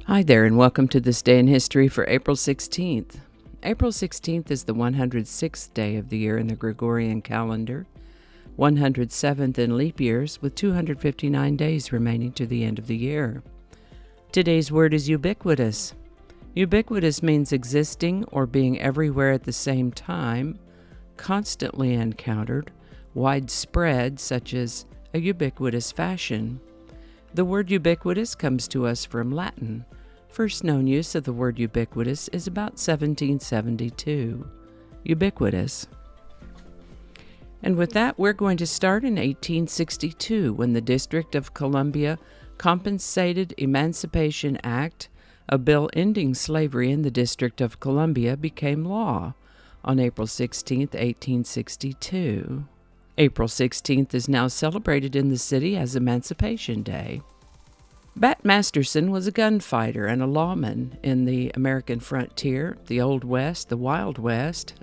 Hi there, and welcome to this day in history for April 16th. April 16th is the 106th day of the year in the Gregorian calendar, 107th in leap years, with 259 days remaining to the end of the year. Today's word is ubiquitous. Ubiquitous means existing or being everywhere at the same time, constantly encountered, widespread, such as a ubiquitous fashion. The word ubiquitous comes to us from Latin. First known use of the word ubiquitous is about 1772. Ubiquitous. And with that, we're going to start in 1862, when the District of Columbia Compensated Emancipation Act, a bill ending slavery in the District of Columbia, became law on April 16, 1862. April 16th is now celebrated in the city as Emancipation Day. Bat Masterson was a gunfighter and a lawman in the American frontier, the Old West, the Wild West.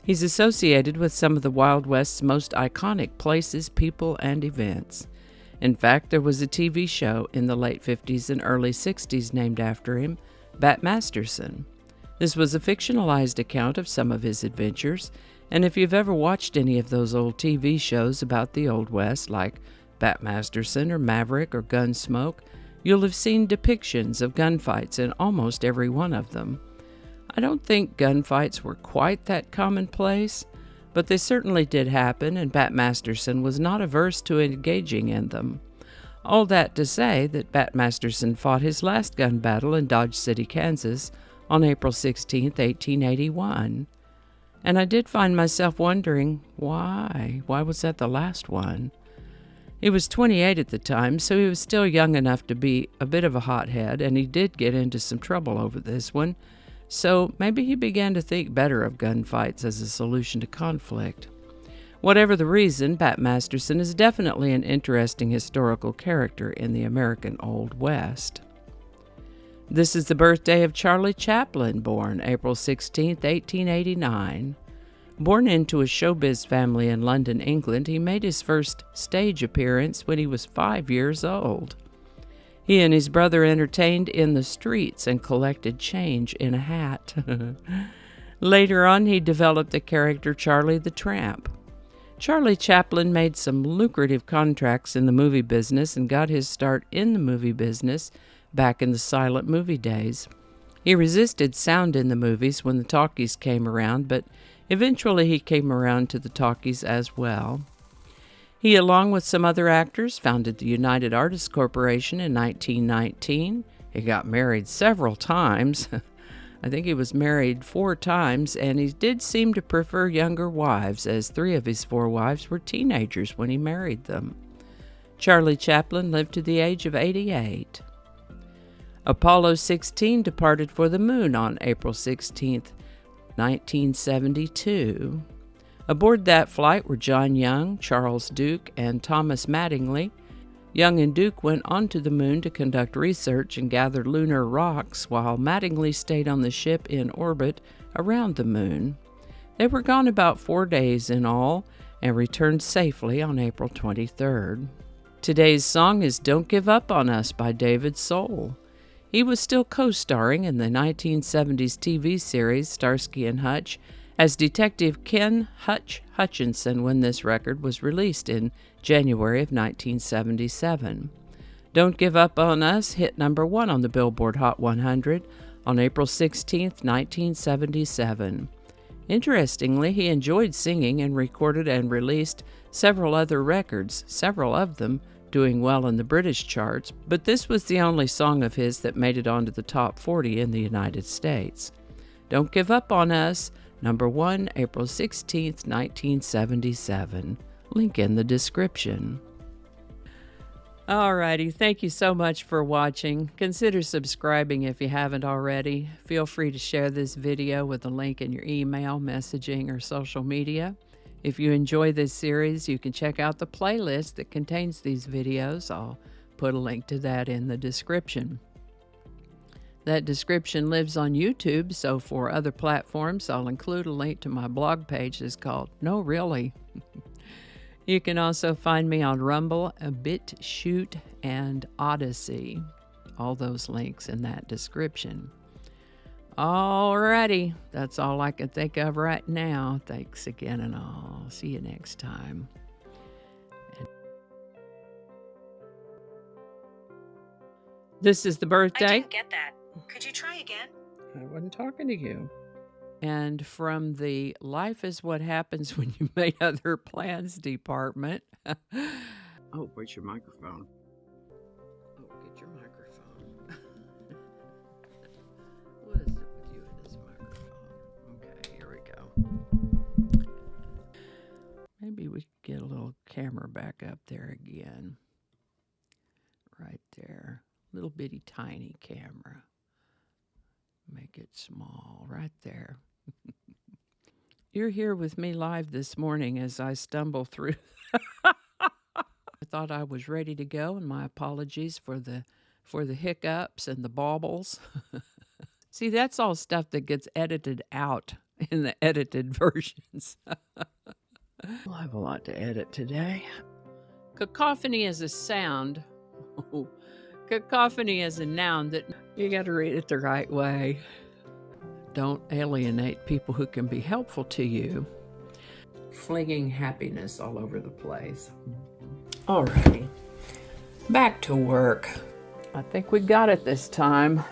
He's associated with some of the Wild West's most iconic places, people, and events. In fact, there was a TV show in the late 50s and early 60s named after him, Bat Masterson. This was a fictionalized account of some of his adventures, and if you've ever watched any of those old TV shows about the Old West, like Bat Masterson or Maverick or Gunsmoke, you'll have seen depictions of gunfights in almost every one of them. I don't think gunfights were quite that commonplace, but they certainly did happen, and Bat Masterson was not averse to engaging in them. All that to say that Bat Masterson fought his last gun battle in Dodge City, Kansas on April 16, 1881. And I did find myself wondering, why? Why was that the last one? He was 28 at the time, so he was still young enough to be a bit of a hothead, and he did get into some trouble over this one, so maybe he began to think better of gunfights as a solution to conflict. Whatever the reason, Bat Masterson is definitely an interesting historical character in the American Old West. This is the birthday of Charlie Chaplin, born April 16, 1889. Born into a showbiz family in London, England, he made his first stage appearance when he was 5 years old. He and his brother entertained in the streets and collected change in a hat. Later on, he developed the character Charlie the Tramp. Charlie Chaplin made some lucrative contracts in the movie business and got his start in the movie business back in the silent movie days. He resisted sound in the movies when the talkies came around, but eventually he came around to the talkies as well. He, along with some other actors, founded the United Artists Corporation in 1919. He got married several times. I think he was married 4 times, and he did seem to prefer younger wives, as 3 of his 4 wives were teenagers when he married them. Charlie Chaplin lived to the age of 88. Apollo 16 departed for the moon on April 16, 1972. Aboard that flight were John Young, Charles Duke, and Thomas Mattingly. Young and Duke went onto the moon to conduct research and gather lunar rocks, while Mattingly stayed on the ship in orbit around the moon. They were gone about 4 days in all and returned safely on April 23rd. Today's song is Don't Give Up on Us by David Soul. He was still co-starring in the 1970s TV series Starsky and Hutch as Detective Ken Hutch Hutchinson when this record was released in January of 1977. Don't Give Up on Us hit number 1 on the Billboard Hot 100 on April 16, 1977. Interestingly, he enjoyed singing and recorded and released several other records, several of them doing well in the British charts, but this was the only song of his that made it onto the top 40 in the United States. Don't Give Up on Us, number 1, April 16, 1977. Link in the description. Alrighty, thank you so much for watching. Consider subscribing if you haven't already. Feel free to share this video with a link in your email, messaging, or social media. If you enjoy this series, you can check out the playlist that contains these videos. I'll put a link to that in the description. That description lives on YouTube, so for other platforms, I'll include a link to my blog page that's called No Really. You can also find me on Rumble, BitChute, and Odyssey. all those links in that description. Alrighty, that's all I can think of right now. Thanks again, and I'll see you next time. This is the birthday. I didn't get that. Could you try again? I wasn't talking to you. And from the Life is What Happens When You Make Other Plans department. Oh, where's your microphone? Oh, get your microphone. What is it with you and this microphone? Okay, here we go. Maybe we could get a little camera back up there again. Right there. Little bitty tiny camera. Make it small right there. You're here with me live this morning as I stumble through. I thought I was ready to go, and my apologies for the hiccups and the baubles. See, that's all stuff that gets edited out in the edited versions. We'll have a lot to edit today. Cacophony is a sound. Cacophony is a noun that you got to read it the right way. Don't alienate people who can be helpful to you. Flinging happiness all over the place. Alrighty, back to work. I think we got it this time.